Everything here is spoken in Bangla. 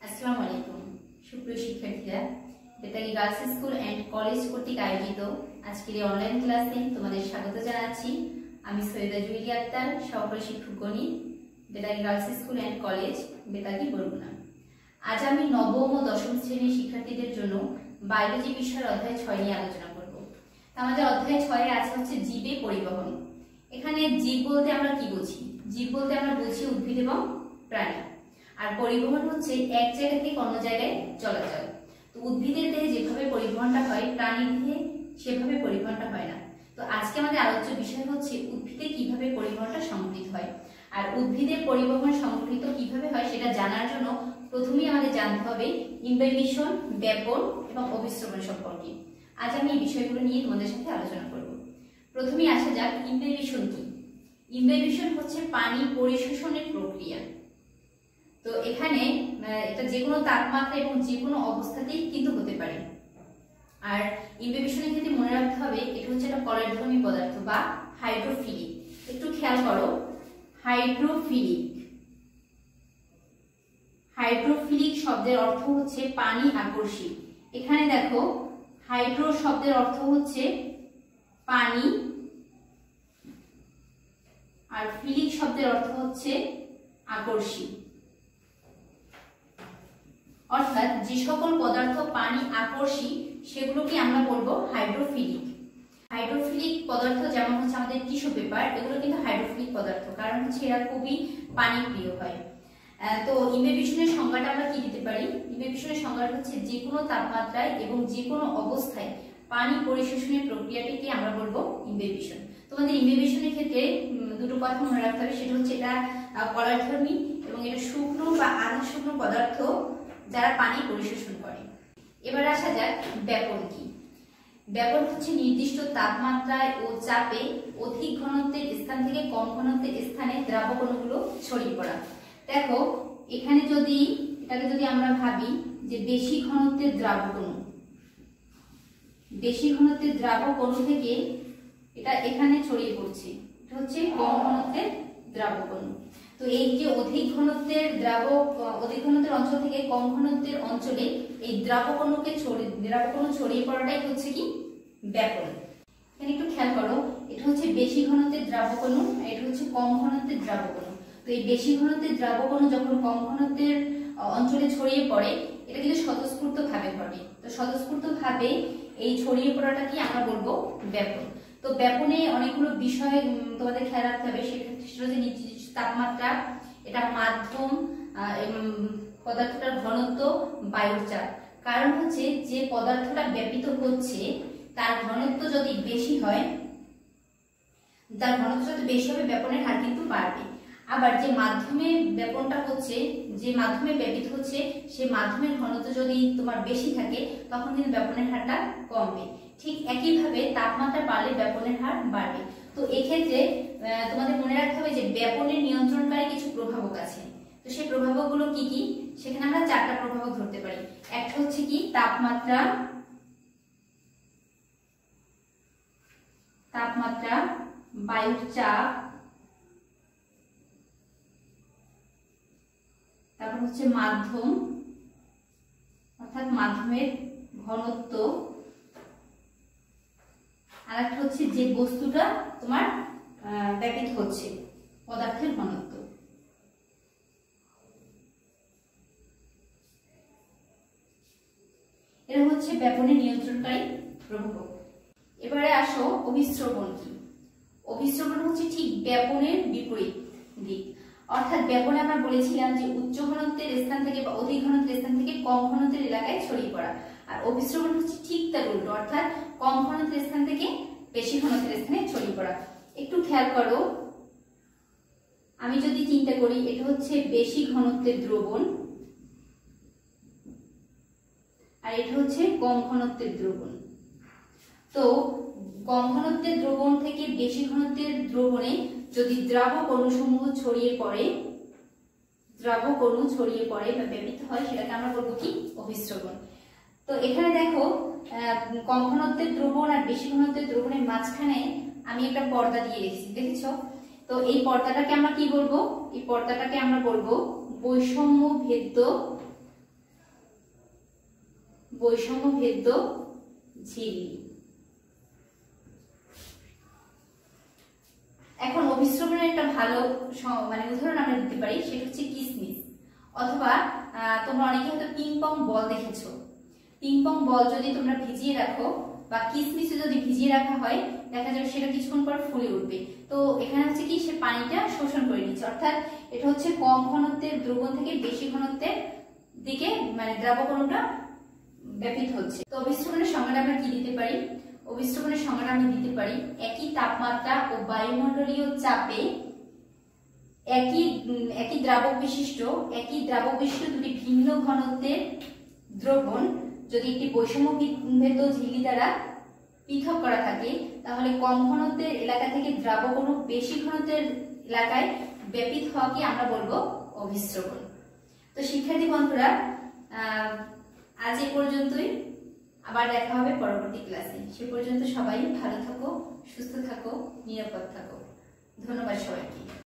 আসসালামু আলাইকুম সুপ্রিয় শিক্ষার্থীরা, Betagi girls school and college কর্তৃক আয়োজিত আজকের এই অনলাইন ক্লাসে তোমাদের স্বাগত জানাচ্ছি। আমি সৈয়দা জুয়েলি আক্তার, সহকারী শিক্ষক গণিত, Betagi girls school and college, Betagi Barguna. আজ আমি নবম ও দশম শ্রেণীর শিক্ষার্থীদের জন্য বায়োলজি বিষয়ের অধ্যায় 6 নিয়ে আলোচনা করব। আমাদের অধ্যায় 6 আছে হচ্ছে জীবে পরিবহন। এখানে জীব বলতে আমরা কি বুঝি? জীব বলতে আমরা বুঝি উদ্ভিদ এবং প্রাণী। আর পরিবহন হচ্ছে এক জায়গা থেকে অন্য জায়গায় চলাচল। তো উদ্ভিদের দেহে যেভাবে পরিবহনটা হয়, প্রাণীর দেহে সেভাবে পরিবহনটা হয় না। তো আজকে আমাদের আলোচ্য বিষয় হচ্ছে উদ্ভিদে কিভাবে পরিবহনটা সংঘটিত হয়। আর উদ্ভিদের পরিবহন সংঘটিত কিভাবে হয় সেটা জানার জন্য প্রথমেই আমাদের জানতে হবে ইনভাইভেশন, ব্যাপন এবং অভিস্রবণ সম্পর্কে। আজ আমি এই বিষয়গুলো নিয়ে তোমাদের সাথে আলোচনা করব। প্রথমেই আসা যাক ইনভাইভেশন কি। ইনভাইভেশন হচ্ছে পানি পরিশোষণের প্রক্রিয়া। তো এখানে এটা যে কোনো তাপমাত্রা এবং যে কোনো অবস্থাতেই কিন্তু হতে পারে। আর ইনভাইভেশনের ক্ষেত্রে মনে রাখতে হবে এটা হচ্ছে একটা কলয়ধর্মী পদার্থ বা হাইড্রোফিলিক। একটু খেয়াল করো, হাইড্রোফিলিক। হাইড্রোফিলিক শব্দের অর্থ হচ্ছে পানি আকর্ষী। এখানে দেখো হাইড্রো শব্দের অর্থ হচ্ছে পানি, আর ফিলিক শব্দের অর্থ হচ্ছে আকর্ষী। অর্থাৎ যে সকল পদার্থ পানি আকর্ষী সেগুলোকে আমরা বলবো হাইড্রোফিলিক। হাইড্রোফিলিক পদার্থ যেমন হচ্ছে আমাদের টিস্যু পেপার, এগুলো কিন্তু হাইড্রোফিলিক পদার্থ, কারণ হচ্ছে এরা খুবই পানি প্রিয় হয়। তো ইনভাইভেশনের সংজ্ঞাটা আমরা কি দিতে পারি? ইনভাইভেশনের সংজ্ঞাটা হচ্ছে যে কোনো তাপমাত্রায় এবং যে কোনো অবস্থায় পানি পরিশোষণের প্রক্রিয়াটিকে আমরা বলবো ইনভাইভেশন। তোমাদের ইনভাইভেশনের ক্ষেত্রে দুটো কথা মনে রাখতে হবে, সেটা হচ্ছে এটা কলয়ধর্মী এবং এটা শুকনো বা আধা শুকনো পদার্থ যারা পানি পরিশোষণ করে। এবার আসা যাক ব্যাপন কি। ব্যাপন হচ্ছে নির্দিষ্ট তাপমাত্রায় ও চাপে অধিক ঘনত্বের স্থান থেকে কম ঘনত্বের স্থানে দ্রাবক অণুগুলো ছড়িয়ে পড়া। দেখো এখানে এটাকে যদি আমরা ভাবি যে বেশি ঘনত্বের দ্রাবক অণু, বেশি ঘনত্বের দ্রাবক অণু থেকে এটা এখানে ছড়িয়ে পড়ছে, এটা হচ্ছে কম ঘনত্বের দ্রাবক অণু। তো এই যে অধিক ঘনত্বের অঞ্চল থেকে কম ঘনত্বের অঞ্চলে এই দ্রাবক অণু ছড়িয়ে পড়াটাই হচ্ছে কি ব্যাপন। এখানে একটু খেয়াল করো, এটা হচ্ছে বেশি ঘনত্বের দ্রাবক অণু, আর এটা হচ্ছে কম ঘনত্বের দ্রাবক অণু। তো এই বেশি ঘনত্বের দ্রাবক অণু যখন কম ঘনত্বের অঞ্চলে ছড়িয়ে পড়ে, এটা কিন্তু স্বতঃস্ফূর্ত ভাবে ঘটে। তো স্বতঃস্ফূর্ত ভাবে এই ছড়িয়ে পড়াটা কি আমরা বলবো ব্যাপন। তো ব্যাপনে অনেকগুলো বিষয় তোমাদের খেয়াল রাখতে হবে। সেটা হচ্ছে নির্দিষ্ট তাপমাত্রা, এটা মাধ্যম, পদার্থটার ঘনত্ব, বায়ুর চাপ। কারণ হচ্ছে যে পদার্থটা ব্যাপিত হচ্ছে তার ঘনত্ব যদি বেশি হয়, ব্যাপনের হার কিন্তু বাড়বে। আবার যে মাধ্যমে ব্যাপনটা হচ্ছে, যে মাধ্যমে ব্যাপিত হচ্ছে, সেই মাধ্যমের ঘনত্ব যদি তোমার বেশি থাকে তখন কিন্তু ব্যাপনের হারটা কমবে। ঠিক একইভাবে তাপমাত্রা বাড়লে ব্যাপনের হার বাড়বে। তো এক্ষেত্রে তোমাদের মনে রাখতে হবে যে ব্যাপনের নিয়ন্ত্রণকারী কিছু প্রভাবক আছে। তো সেই প্রভাবকগুলো কি কি? সেখানে আমরা 4টা প্রভাবক ধরতে পারি। একটা হচ্ছে কি তাপমাত্রা, বায়ুর চাপ, তারপর হচ্ছে মাধ্যম অর্থাৎ মাধ্যমের ঘনত্ব, আর একটা হচ্ছে যে বস্তুটা তোমার ব্যাপিত হচ্ছে পদার্থের ঘনত্ব। এরা হচ্ছে ব্যাপনের নিয়ন্ত্রণকারী প্রভাবক। এবারে আসো অভিস্রবণ কি। অভিস্রবণ হচ্ছে ঠিক ব্যাপনের বিপরীত দিক। অর্থাৎ ব্যাপনে আমরা বলেছিলাম যে উচ্চ ঘনত্বের স্থান থেকে বা অধিক ঘনত্বের স্থান থেকে কম ঘনত্বের এলাকায় ছড়িয়ে পড়া, আর অভিস্রবণ হচ্ছে ঠিক তার উল্টো, অর্থাৎ কম ঘনত্বের স্থান থেকে বেশি ঘনত্বের স্থানে ছড়িয়ে পড়া। একটু খেয়াল করো, আমি যদি চিন্তা করি এটা হচ্ছে বেশি ঘনত্বের দ্রবণ আর এটা হচ্ছে কম ঘনত্বের দ্রবণ। তো কম ঘনত্বের দ্রবণ থেকে বেশি ঘনত্বের দ্রবণে যদি দ্রাবক অণুসমূহ ছড়িয়ে পড়ে বা ব্যাপিত হয়, সেটাকে আমরা বলবো কি অভিস্রবণ। তো এখানে দেখো কম ঘনত্বের দ্রবণ আর বেশি ঘনত্বের দ্রবণের মাঝখানে আমি একটা পর্দা দিয়ে রেখেছি, দেখেছো? তো এই পর্দাটাকে আমরা কি বলবো? এই পর্দাটাকে আমরা বলবো বৈষম্য ভেদ্য বৈষম্য ভেদ্য ঝিল্লি। এখন অভিস্রবণের একটা ভালো উদাহরণ আমরা দিতে পারি, সেটা হচ্ছে কিসমিস। অথবা তোমরা অনেকে হয়তো পিং পং বল দেখেছো। পিং পং বল যদি তোমরা ভিজিয়ে রাখো বা কিসমিসে যদি ভিজিয়ে রাখা হয়, দেখা যাবে সেটা কিছুক্ষণ পর ফুলে উঠবে। তো এখানে হচ্ছে কি, সে পানিটা শোষণ করে নিচ্ছে, অর্থাৎ এটা হচ্ছে কম ঘনত্বের দ্রবণ থেকে বেশি ঘনত্বের দিকে দ্রাবকণটা ব্যাপিত হচ্ছে। তো অভিস্রবণের সংজ্ঞাটা আমরা কি দিতে পারি? অভিস্রবণের সংজ্ঞাটা আমি দিতে পারি, একই তাপমাত্রা ও বায়ুমণ্ডলীয় চাপে একই দ্রাবক বিশিষ্ট দুটি ভিন্ন ঘনত্বের দ্রবণ যদি একটি বৈষম্য ভেদ্য ঝিল্লি দ্বারা পৃথক করা থাকে, তাহলে কম ঘনত্বের এলাকা থেকে দ্রাবক অণু বেশি ঘনত্বের এলাকায় ব্যাপিত হওয়াকে আমরা বলবো অভিস্রবণ। তো শিক্ষার্থী বন্ধুরা, আজ এ পর্যন্তই। আবার দেখা হবে পরবর্তী ক্লাসে। সে পর্যন্ত সবাই ভালো থাকো, সুস্থ থাকো, নিরাপদ থাকো। ধন্যবাদ সবাইকে।